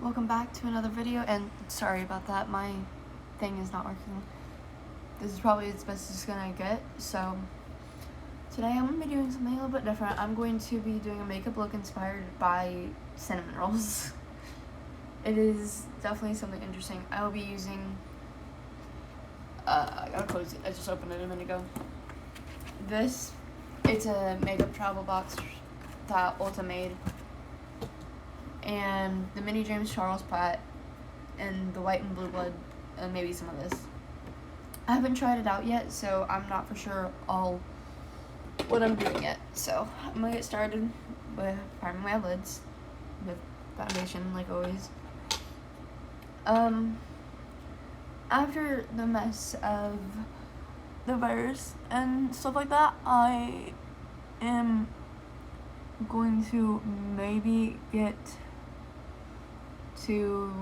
Welcome back to another video, and sorry about that, my thing is not working. This is probably as best as it's gonna get. So today I'm gonna be doing something a little bit different. I'm going to be doing a makeup look inspired by cinnamon rolls. It is definitely something interesting. I will be using I gotta close it, I just opened it a minute ago. It's a makeup travel box that Ulta made, and the mini James Charles Pratt, and the white and blue blood, and maybe some of this. I haven't tried it out yet, so I'm not for sure what I'm doing yet. So I'm gonna get started with priming my lids with foundation, like always. After the mess of the virus and stuff like that, I am going to maybe get to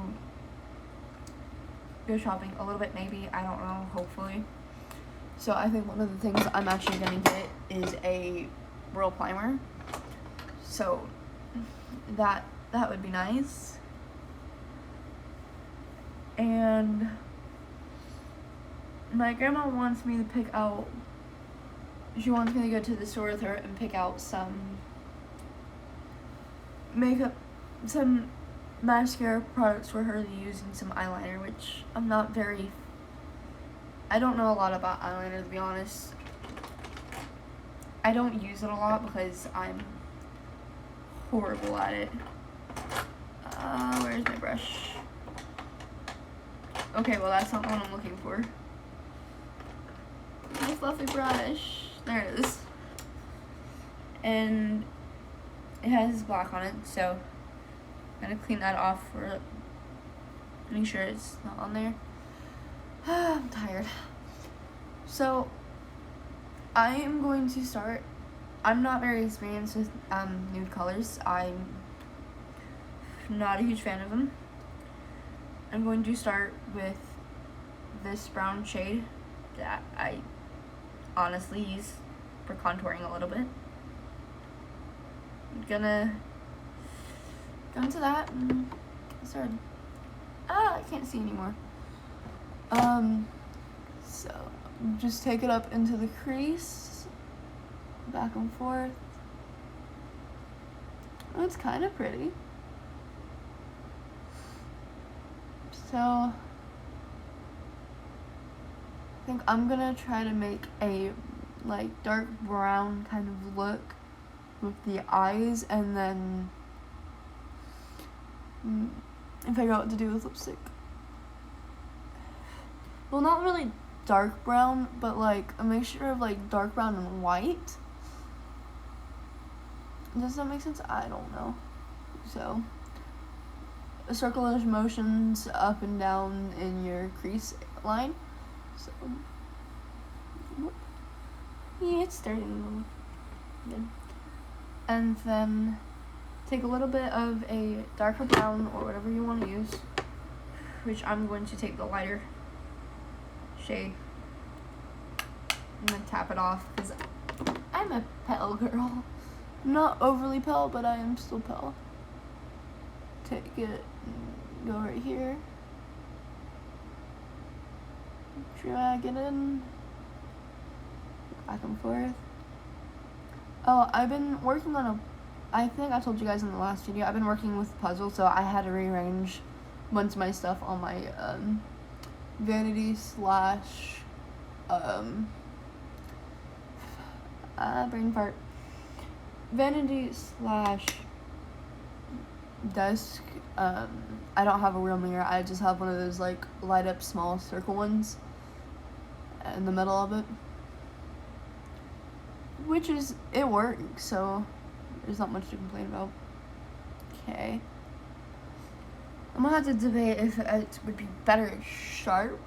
go shopping a little bit, maybe, I don't know, hopefully. So I think one of the things I'm actually gonna get is a Whirl primer, so that would be nice. And my grandma wants me to pick out, she wants me to go to the store with her and pick out some makeup, some mascara products for her to use, and some eyeliner, which I don't know a lot about eyeliner, to be honest. I don't use it a lot because I'm horrible at it. Where's my brush? Okay, well that's not what I'm looking for. My fluffy brush. There it is. And it has black on it, so I'm gonna clean that off for make sure it's not on there. I'm tired. So I am going to start. I'm not very experienced with nude colors. I'm not a huge fan of them. I'm going to start with this brown shade that I honestly use for contouring a little bit. I'm gonna go into that and get started. I can't see anymore. So just take it up into the crease, back and forth. Oh, it's kind of pretty. So I think I'm gonna try to make a like dark brown kind of look with the eyes, and then figure out what to do with lipstick. Well, not really dark brown, but like a mixture of like dark brown and white. Does that make sense? I don't know. So circular motions up and down in your crease line. So yeah, it's starting good. And then take a little bit of a darker brown or whatever you want to use, which I'm going to take the lighter shade and then tap it off because I'm a pale girl. I'm not overly pale, but I am still pale. Take it and go right here. Drag it in. Back and forth. Oh, I've been working on I think I told you guys in the last video, I've been working with puzzle, so I had to rearrange a bunch of my stuff on my vanity slash brain fart. Vanity slash desk. I don't have a real mirror. I just have one of those like light up small circle ones in the middle of it, which it works, so there's not much to complain about. Okay, I'm gonna have to debate if it would be better sharp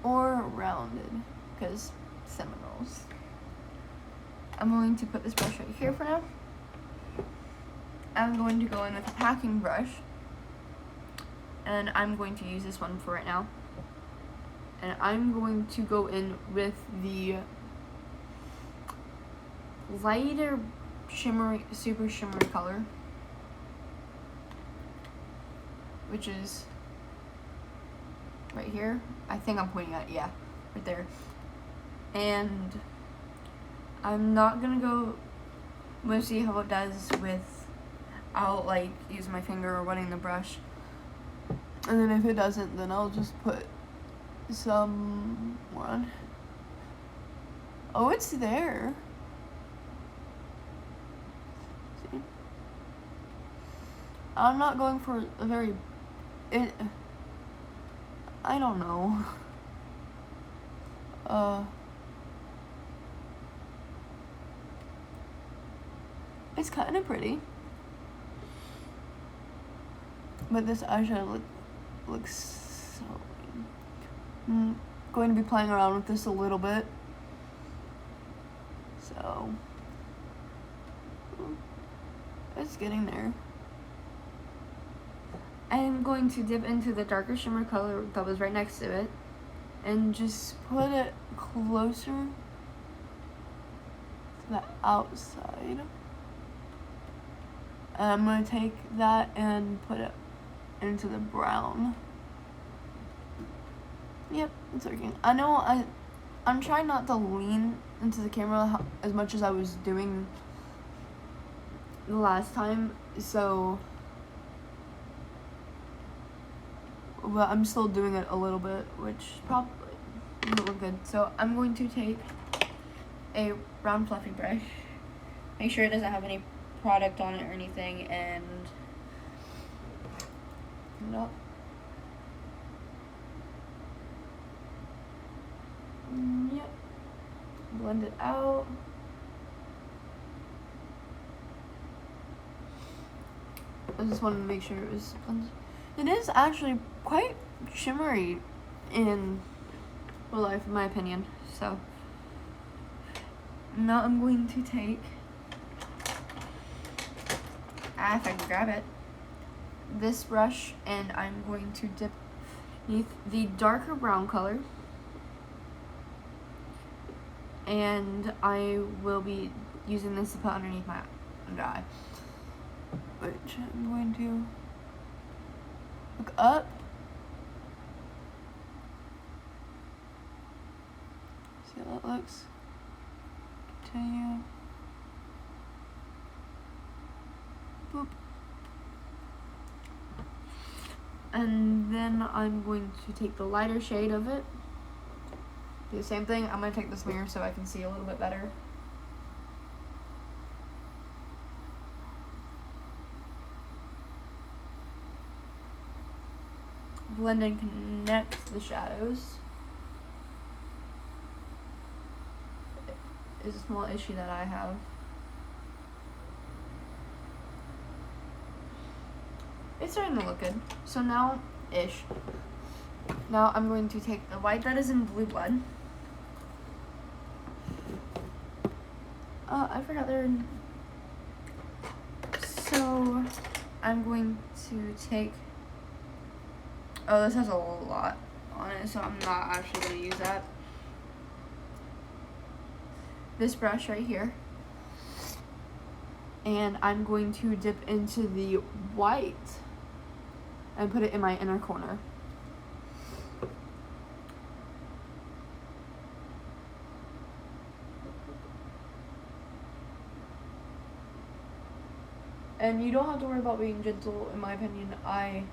or rounded, because cinnamon rolls. I'm going to put this brush right here for now. I'm going to go in with a packing brush, and I'm going to use this one for right now. And I'm going to go in with the lighter shimmery, super shimmery color. which is right here. I think I'm pointing at, yeah, right there. And I'm not gonna go, I'm gonna see how it does with, I'll like use my finger or wetting the brush. And then if it doesn't, then I'll just put some more on. Oh, it's there. See? I'm not going for a very, I don't know. It's kind of pretty. But this eyeshadow looks so... I'm going to be playing around with this a little bit. So... it's getting there. I am going to dip into the darker shimmer color that was right next to it. And just put it closer to the outside. And I'm going to take that and put it into the brown. Yep, it's working. I know I'm trying not to lean into the camera as much as I was doing the last time, so, but I'm still doing it a little bit, which probably doesn't look good. So I'm going to take a round fluffy brush, make sure it doesn't have any product on it or anything, and no. Yep. Blend it out. I just wanted to make sure it was blended. It is actually quite shimmery in real life, in my opinion. So now I'm going to take, if I can grab it, this brush, and I'm going to dip beneath the darker brown color, and I will be using this to put underneath my under eye, which I'm going to look up. See how that looks. Continue. Boop. And then I'm going to take the lighter shade of it. Do the same thing. I'm going to take this mirror so I can see a little bit better. Blend and connect the shadows. Is a small issue that I have. It's starting to look good. So now, now I'm going to take the white that is in Blue Blood. I forgot they're in. So I'm going to take, oh, this has a lot on it, so I'm not actually going to use that. This brush right here, and I'm going to dip into the white and put it in my inner corner. And you don't have to worry about being gentle, in my opinion. I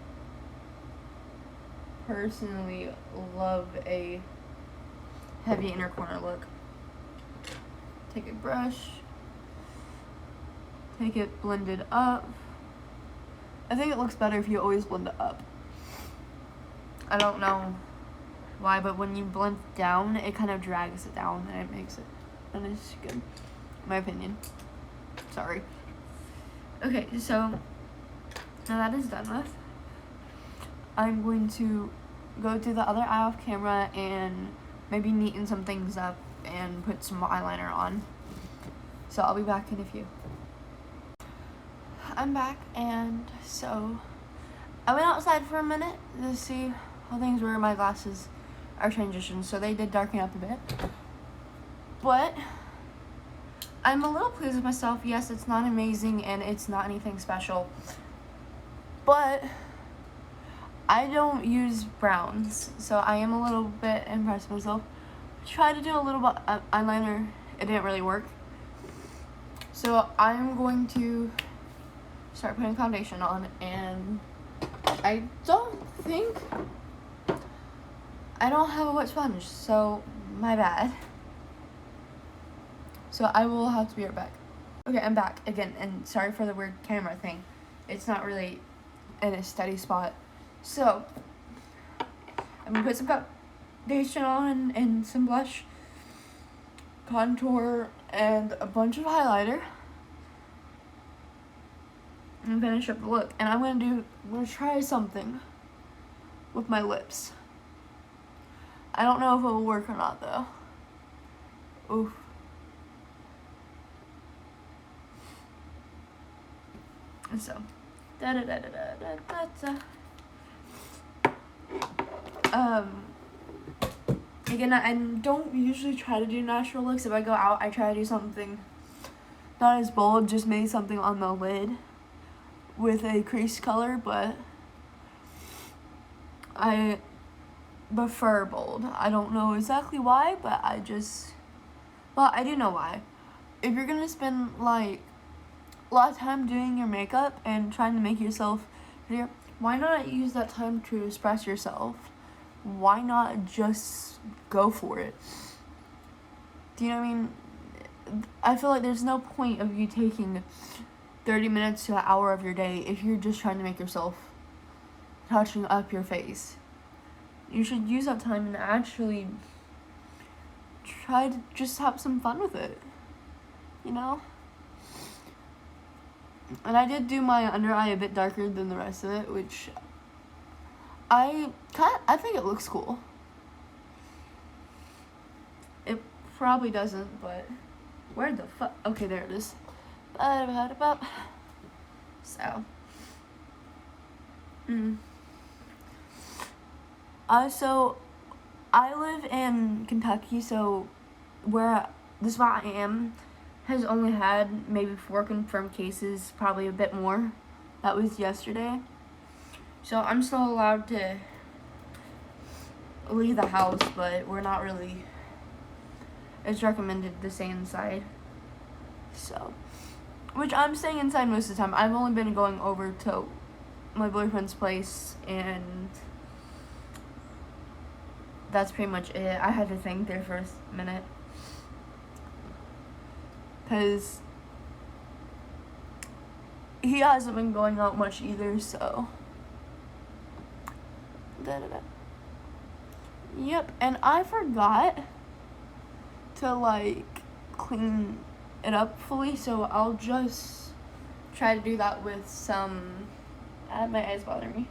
personally love a heavy inner corner look. Take a brush, take it blended up. I think it looks better if you always blend it up. I don't know why, but when you blend down, it kind of drags it down and it makes it, and it's good, in my opinion. Sorry. Okay, so now that is done with, I'm going to go to the other eye off camera and maybe neaten some things up and put some eyeliner on. So I'll be back in a few. I'm back, and so I went outside for a minute to see how things were. My glasses are transitioned, so they did darken up a bit. But I'm a little pleased with myself. Yes, it's not amazing and it's not anything special, but I don't use browns, so I am a little bit impressed with myself. Tried to do a little bit of eyeliner, it didn't really work. So I'm going to start putting foundation on, and I don't have a wet sponge, so my bad. So I will have to be right back. Okay, I'm back again, and sorry for the weird camera thing. It's not really in a steady spot. So I'm gonna put some foundation on and some blush, contour, and a bunch of highlighter, and finish up the look. And I'm gonna try something with my lips. I don't know if it will work or not though. Oof. And so, again, I don't usually try to do natural looks. If I go out, I try to do something not as bold, just maybe something on the lid with a crease color, but I prefer bold. I don't know exactly why, but I do know why. If you're gonna spend like a lot of time doing your makeup and trying to make yourself prettier, why not use that time to express yourself? Why not just go for it? Do you know what I mean? I feel like there's no point of you taking 30 minutes to an hour of your day if you're just trying to make yourself touching up your face. You should use that time and actually try to just have some fun with it, you know? And I did do my under eye a bit darker than the rest of it, which I think it looks cool. It probably doesn't, but where the fuck? Okay, there it is. So, so I live in Kentucky, so where the spot I am has only had maybe 4 confirmed cases, probably a bit more. That was yesterday. So I'm still allowed to leave the house, but we're not really, it's recommended to stay inside. So, which I'm staying inside most of the time. I've only been going over to my boyfriend's place, and that's pretty much it. I had to think there for a minute, because he hasn't been going out much either, so. Yep, and I forgot to like clean it up fully, so I'll just try to do that with some. My eyes bother me.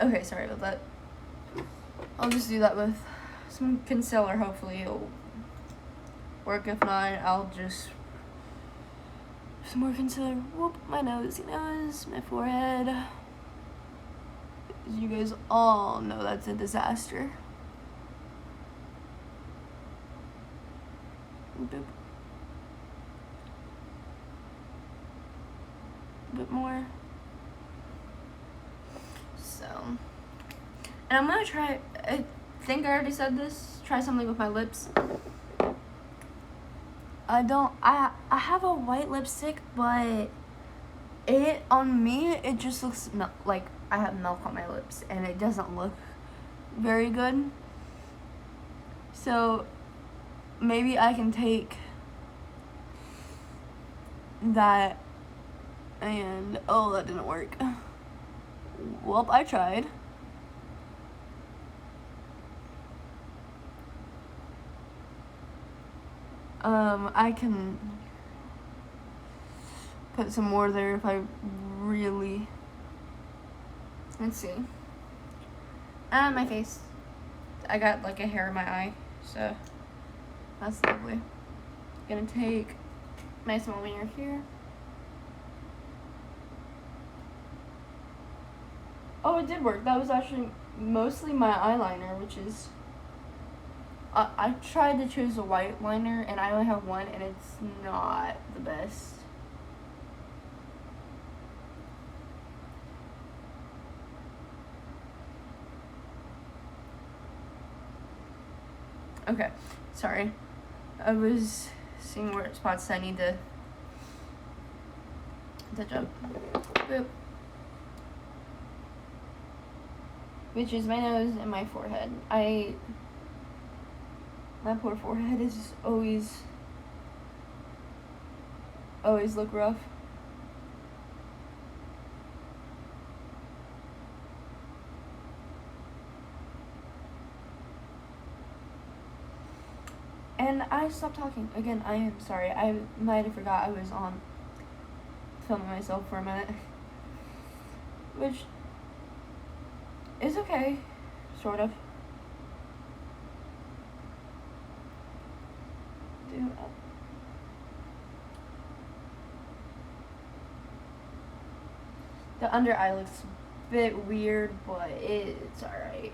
Okay, sorry about that. I'll just do that with some concealer. Hopefully it'll work. If not, I'll just some more concealer. Whoop, my nose, my forehead. As you guys all know, that's a disaster. Boop. A bit more. So, and I'm gonna try, I think I already said this, try something with my lips. I have a white lipstick, but on me, it just looks like I have milk on my lips, and it doesn't look very good. So, maybe I can take that and, oh, that didn't work. Well, I tried. I can put some more there if I really. Let's see. My face. I got like a hair in my eye, so that's lovely. Gonna take my small mirror here. Oh, it did work. That was actually mostly my eyeliner, which is. I tried to choose a white liner, and I only have one, and it's not the best. Okay, sorry. I was seeing where spots I need to touch up. Boop. Which is my nose and my forehead. My poor forehead is always look rough. And I stopped talking. Again, I am sorry. I might have forgot I was on filming myself for a minute. Which is okay, sort of. The under eye looks a bit weird, but it's alright.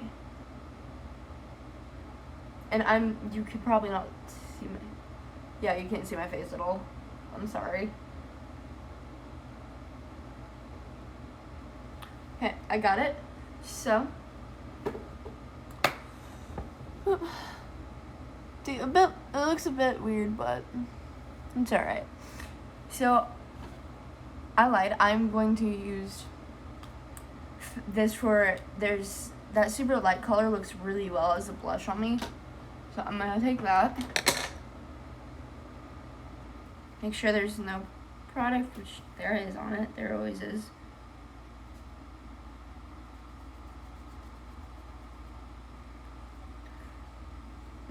And you could probably not see my, yeah, you can't see my face at all. I'm sorry. Okay, I got it. So, it looks a bit weird, but it's alright. So, I lied. I'm going to use this for, that super light color looks really well as a blush on me. So I'm going to take that. Make sure there's no product, which there is on it. There always is.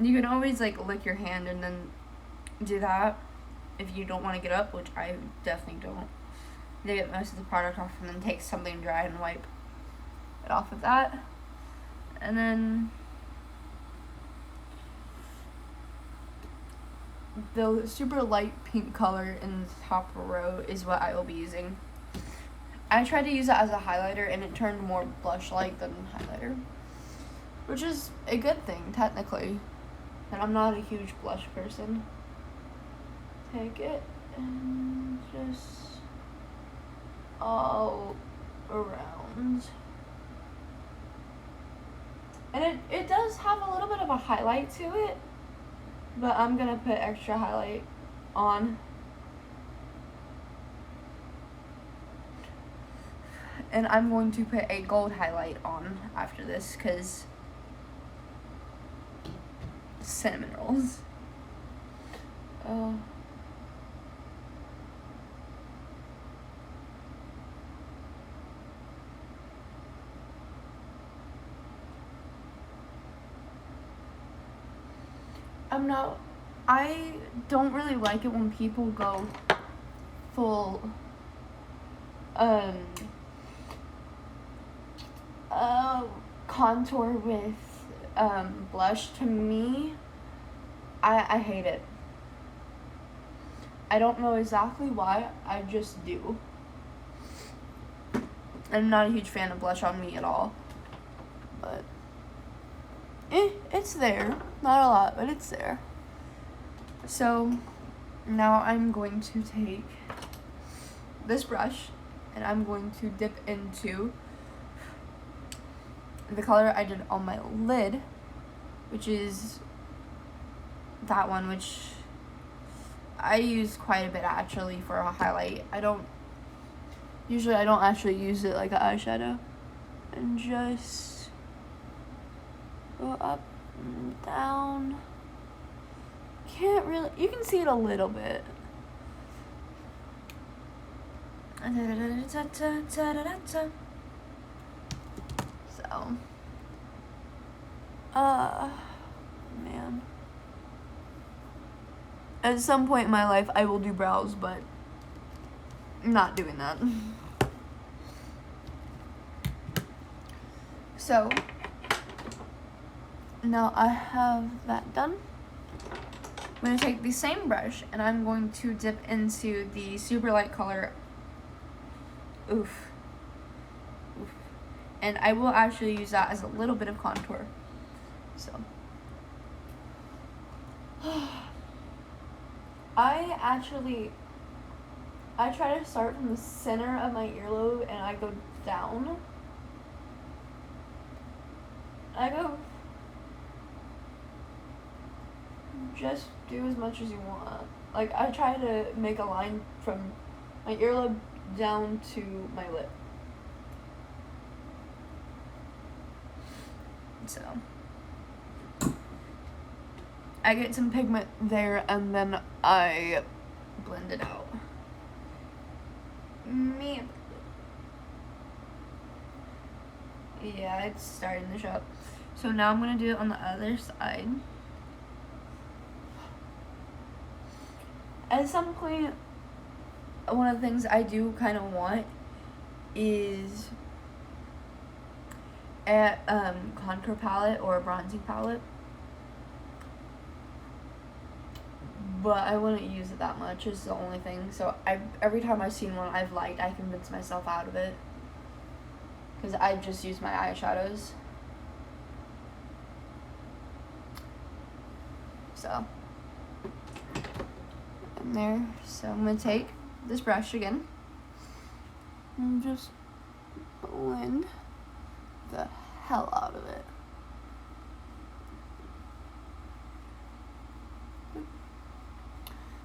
You can always like lick your hand and then do that if you don't want to get up, which I definitely don't. To get most of the product off and then take something dry and wipe it off of that. And then the super light pink color in the top row is what I will be using. I tried to use it as a highlighter and it turned more blush-like than highlighter, which is a good thing technically, and I'm not a huge blush person. Take it and just all around. And it does have a little bit of a highlight to it, but I'm gonna put extra highlight on. And I'm going to put a gold highlight on after this, because cinnamon rolls. I don't really like it when people go full contour with blush. To me, I hate it. I don't know exactly why, I just do. I'm not a huge fan of blush on me at all, but it's there. Not a lot, but it's there. So now I'm going to take this brush and I'm going to dip into the color I did on my lid, which is that one, which I use quite a bit actually for a highlight. I don't actually use it like an eyeshadow. And just go up and down. You can see it a little bit. So, man. At some point in my life, I will do brows, but I'm not doing that. So, now I have that done. I'm going to take the same brush and I'm going to dip into the super light color. Oof. And I will actually use that as a little bit of contour. So. I try to start from the center of my earlobe and I go down. just do as much as you want. Like, I try to make a line from my earlobe down to my lip. So, I get some pigment there and then I blend it out. Man. Yeah, it's starting to show up. So now I'm going to do it on the other side. At some point, one of the things I do kind of want is a contour palette or a bronzing palette. But I wouldn't use it that much is the only thing. So every time I've seen one I've liked, I convince myself out of it. Because I just use my eyeshadows. So. And there. So I'm going to take this brush again. And just blend the hell out of it.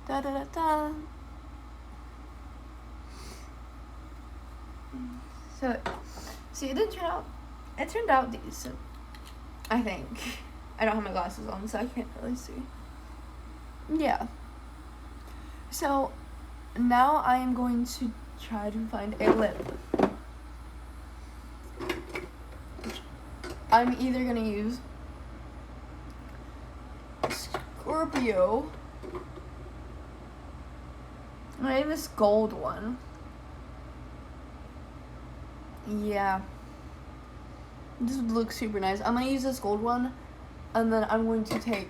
Da da da da. So, see, it turned out decent, I think. I don't have my glasses on, so I can't really see. Yeah. So, now I am going to try to find a lip. I'm either going to use Scorpio. I have this gold one. Yeah. This would look super nice. I'm going to use this gold one. And then I'm going to take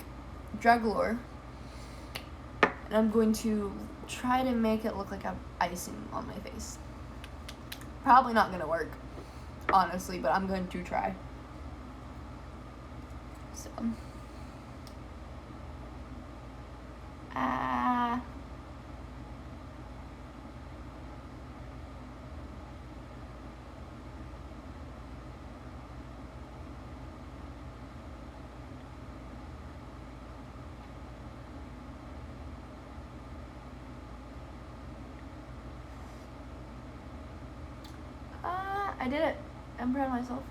Dragolor. And I'm going to try to make it look like I'm icing on my face. Probably not going to work, honestly, but I'm going to try. So. I did it. I'm proud of myself.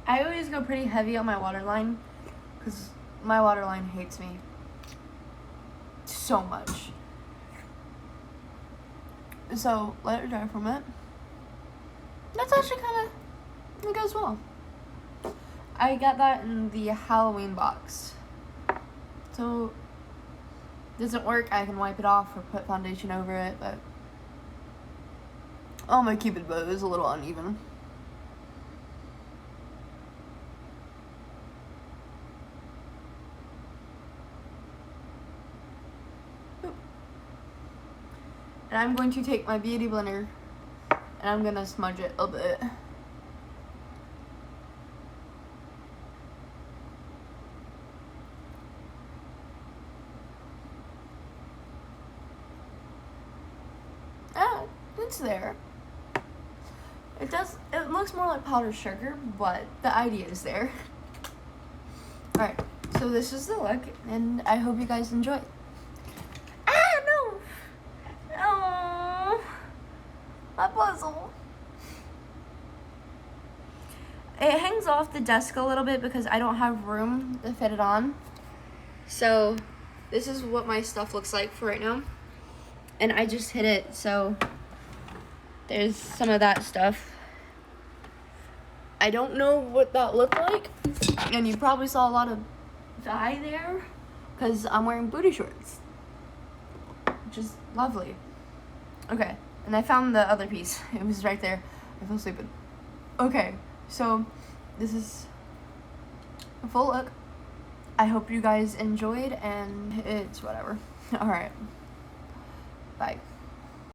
I always go pretty heavy on my waterline because my waterline hates me so much. So let it dry for a minute. That's actually it goes well. I got that in the Halloween box. So, doesn't work, I can wipe it off or put foundation over it, but oh, my Cupid bow is a little uneven. Boop. And I'm going to take my beauty blender and I'm gonna smudge it a bit. It's there. It looks more like powdered sugar, but the idea is there. Alright, so this is the look, and I hope you guys enjoy. No! Oh, my puzzle. It hangs off the desk a little bit because I don't have room to fit it on. So, this is what my stuff looks like for right now. And I just hit it, so there's some of that stuff. I don't know what that looked like. And you probably saw a lot of dye there because I'm wearing booty shorts, which is lovely. Okay, and I found the other piece. It was right there. I fell asleep. Okay, so this is a full look. I hope you guys enjoyed, and it's whatever. Alright. Bye.